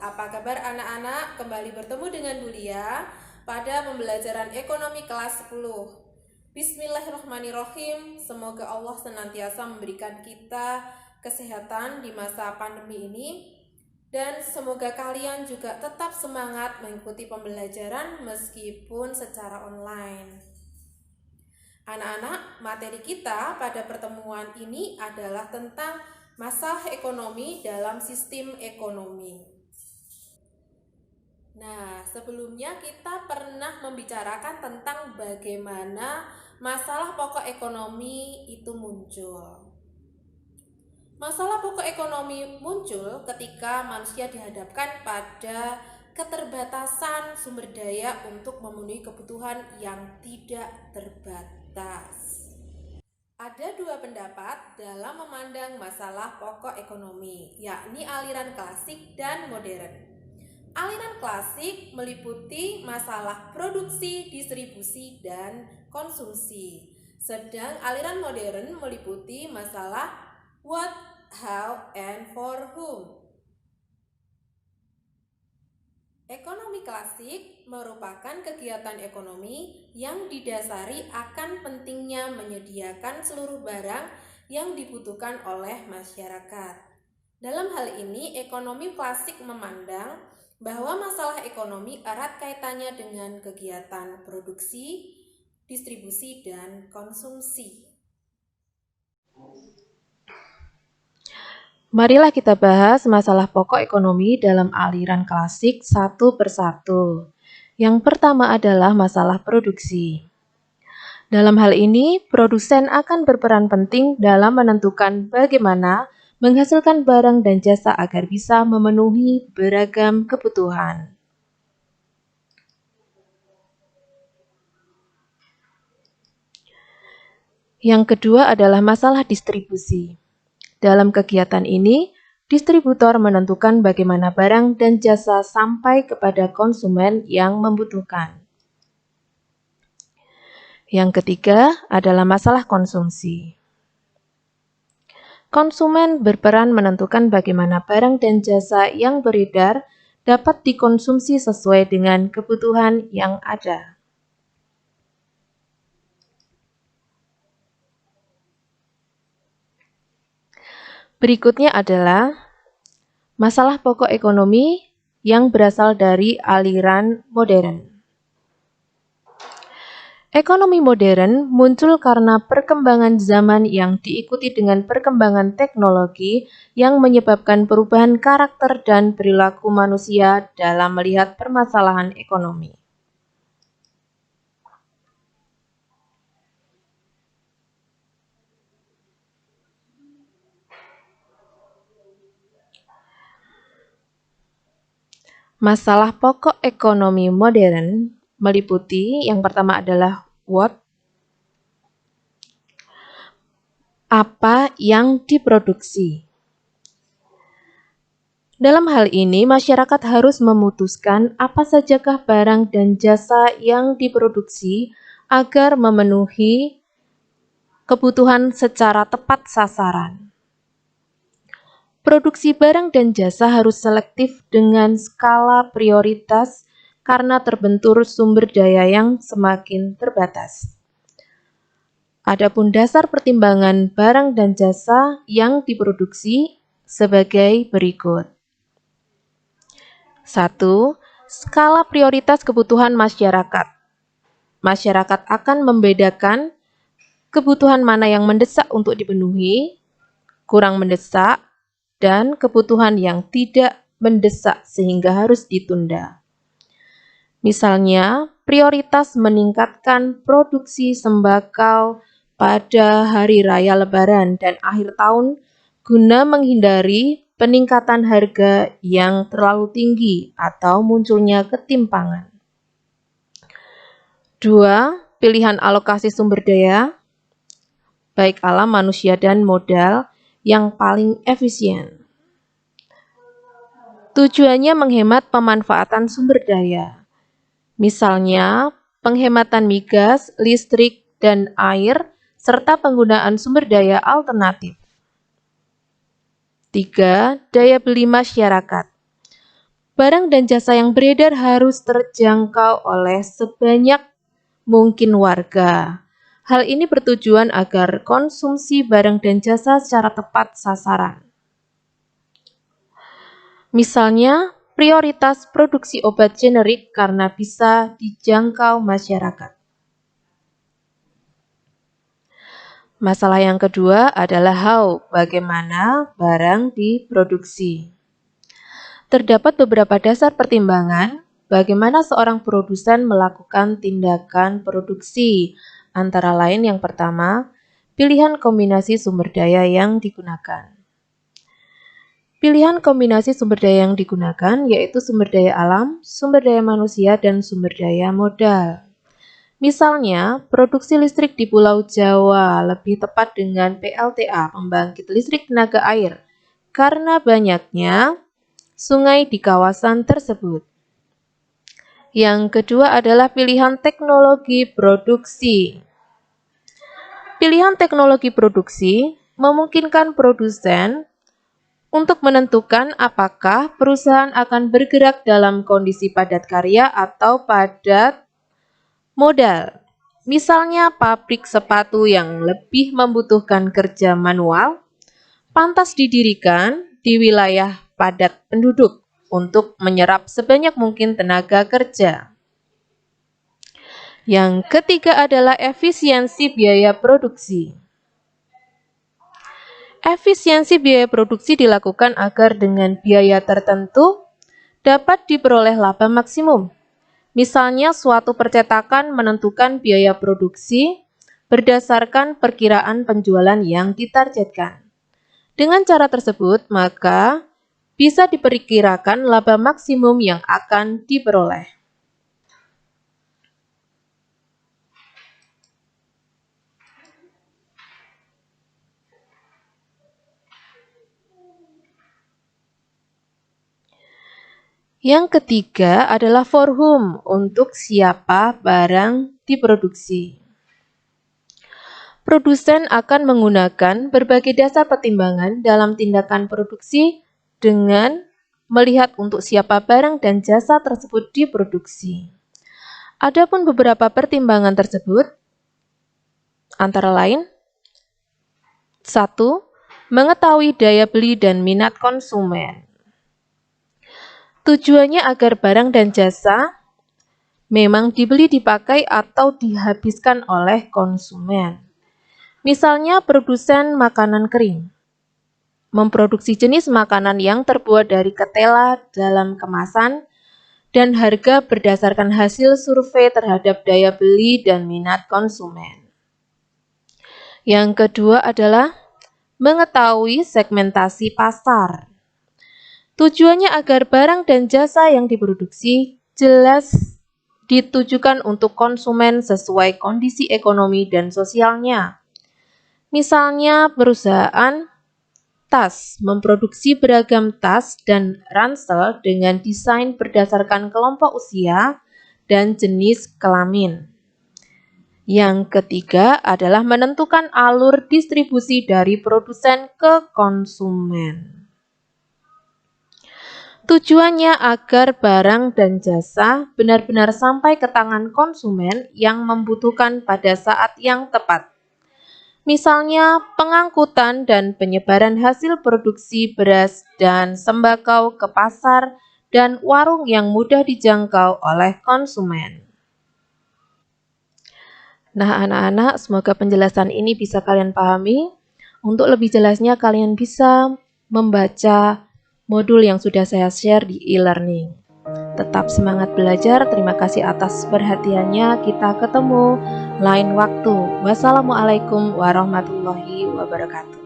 Apa kabar anak-anak? Kembali bertemu dengan Bulia pada pembelajaran ekonomi kelas 10. Bismillahirrahmanirrahim. Semoga Allah senantiasa memberikan kita kesehatan di masa pandemi ini, dan semoga kalian juga tetap semangat mengikuti pembelajaran meskipun secara online. Anak-anak, materi kita pada pertemuan ini adalah tentang masalah ekonomi dalam sistem ekonomi. Nah, sebelumnya kita pernah membicarakan tentang bagaimana masalah pokok ekonomi itu muncul. Masalah pokok ekonomi muncul ketika manusia dihadapkan pada keterbatasan sumber daya untuk memenuhi kebutuhan yang tidak terbatas. Ada dua pendapat dalam memandang masalah pokok ekonomi, yakni aliran klasik dan modern. Aliran klasik meliputi masalah produksi, distribusi, dan konsumsi. Sedang aliran modern meliputi masalah what, how, and for whom. Ekonomi klasik merupakan kegiatan ekonomi yang didasari akan pentingnya menyediakan seluruh barang yang dibutuhkan oleh masyarakat. Dalam hal ini, ekonomi klasik memandang bahwa masalah ekonomi erat kaitannya dengan kegiatan produksi, distribusi, dan konsumsi. Marilah kita bahas masalah pokok ekonomi dalam aliran klasik satu persatu. Yang pertama adalah masalah produksi. Dalam hal ini, produsen akan berperan penting dalam menentukan bagaimana menghasilkan barang dan jasa agar bisa memenuhi beragam kebutuhan. Yang kedua adalah masalah distribusi. Dalam kegiatan ini, distributor menentukan bagaimana barang dan jasa sampai kepada konsumen yang membutuhkan. Yang ketiga adalah masalah konsumsi. Konsumen berperan menentukan bagaimana barang dan jasa yang beredar dapat dikonsumsi sesuai dengan kebutuhan yang ada. Berikutnya adalah masalah pokok ekonomi yang berasal dari aliran modern. Ekonomi modern muncul karena perkembangan zaman yang diikuti dengan perkembangan teknologi yang menyebabkan perubahan karakter dan perilaku manusia dalam melihat permasalahan ekonomi. Masalah pokok ekonomi modern meliputi yang pertama adalah what, apa yang diproduksi. Dalam hal ini, masyarakat harus memutuskan apa sajakah barang dan jasa yang diproduksi agar memenuhi kebutuhan secara tepat sasaran. Produksi barang dan jasa harus selektif dengan skala prioritas karena terbentur sumber daya yang semakin terbatas. Adapun dasar pertimbangan barang dan jasa yang diproduksi sebagai berikut. 1. Skala prioritas kebutuhan masyarakat. Masyarakat akan membedakan kebutuhan mana yang mendesak untuk dipenuhi, kurang mendesak, dan kebutuhan yang tidak mendesak sehingga harus ditunda. Misalnya, prioritas meningkatkan produksi sembako pada hari raya Lebaran dan akhir tahun guna menghindari peningkatan harga yang terlalu tinggi atau munculnya ketimpangan. 2. Pilihan alokasi sumber daya, baik alam, manusia, dan modal, yang paling efisien. Tujuannya menghemat pemanfaatan sumber daya. Misalnya, penghematan migas, listrik, dan air, serta penggunaan sumber daya alternatif. 3. Daya beli masyarakat. barang dan jasa yang beredar harus terjangkau oleh sebanyak mungkin warga. Hal ini bertujuan agar konsumsi barang dan jasa secara tepat sasaran. Misalnya, prioritas produksi obat generik karena bisa dijangkau masyarakat. Masalah yang kedua adalah how, bagaimana barang diproduksi. Terdapat beberapa dasar pertimbangan bagaimana seorang produsen melakukan tindakan produksi, antara lain yang pertama, pilihan kombinasi sumber daya yang digunakan. Pilihan kombinasi sumber daya yang digunakan yaitu sumber daya alam, sumber daya manusia, dan sumber daya modal. Misalnya, produksi listrik di Pulau Jawa lebih tepat dengan PLTA, pembangkit listrik tenaga air, karena banyaknya sungai di kawasan tersebut. Yang kedua adalah pilihan teknologi produksi. Pilihan teknologi produksi memungkinkan produsen untuk menentukan apakah perusahaan akan bergerak dalam kondisi padat karya atau padat modal. Misalnya pabrik sepatu yang lebih membutuhkan kerja manual, pantas didirikan di wilayah padat penduduk untuk menyerap sebanyak mungkin tenaga kerja. Yang ketiga adalah efisiensi biaya produksi. Efisiensi biaya produksi dilakukan agar dengan biaya tertentu dapat diperoleh laba maksimum. Misalnya, suatu percetakan menentukan biaya produksi berdasarkan perkiraan penjualan yang ditargetkan. Dengan cara tersebut, maka bisa diperkirakan laba maksimum yang akan diperoleh. Yang ketiga adalah for whom, untuk siapa barang diproduksi. Produsen akan menggunakan berbagai dasar pertimbangan dalam tindakan produksi dengan melihat untuk siapa barang dan jasa tersebut diproduksi. Adapun beberapa pertimbangan tersebut antara lain: 1. Mengetahui daya beli dan minat konsumen. Tujuannya agar barang dan jasa memang dibeli, dipakai, atau dihabiskan oleh konsumen. Misalnya produsen makanan kering memproduksi jenis makanan yang terbuat dari ketela dalam kemasan dan harga berdasarkan hasil survei terhadap daya beli dan minat konsumen. Yang kedua adalah mengetahui segmentasi pasar. Tujuannya agar barang dan jasa yang diproduksi jelas ditujukan untuk konsumen sesuai kondisi ekonomi dan sosialnya. Misalnya, perusahaan tas memproduksi beragam tas dan ransel dengan desain berdasarkan kelompok usia dan jenis kelamin. Yang ketiga adalah menentukan alur distribusi dari produsen ke konsumen. Tujuannya agar barang dan jasa benar-benar sampai ke tangan konsumen yang membutuhkan pada saat yang tepat. Misalnya, pengangkutan dan penyebaran hasil produksi beras dan sembako ke pasar dan warung yang mudah dijangkau oleh konsumen. Nah, anak-anak, semoga penjelasan ini bisa kalian pahami. Untuk lebih jelasnya, kalian bisa membaca modul yang sudah saya share di e-learning. Tetap semangat belajar. Terima kasih atas perhatiannya. Kita ketemu lain waktu. Wassalamualaikum warahmatullahi wabarakatuh.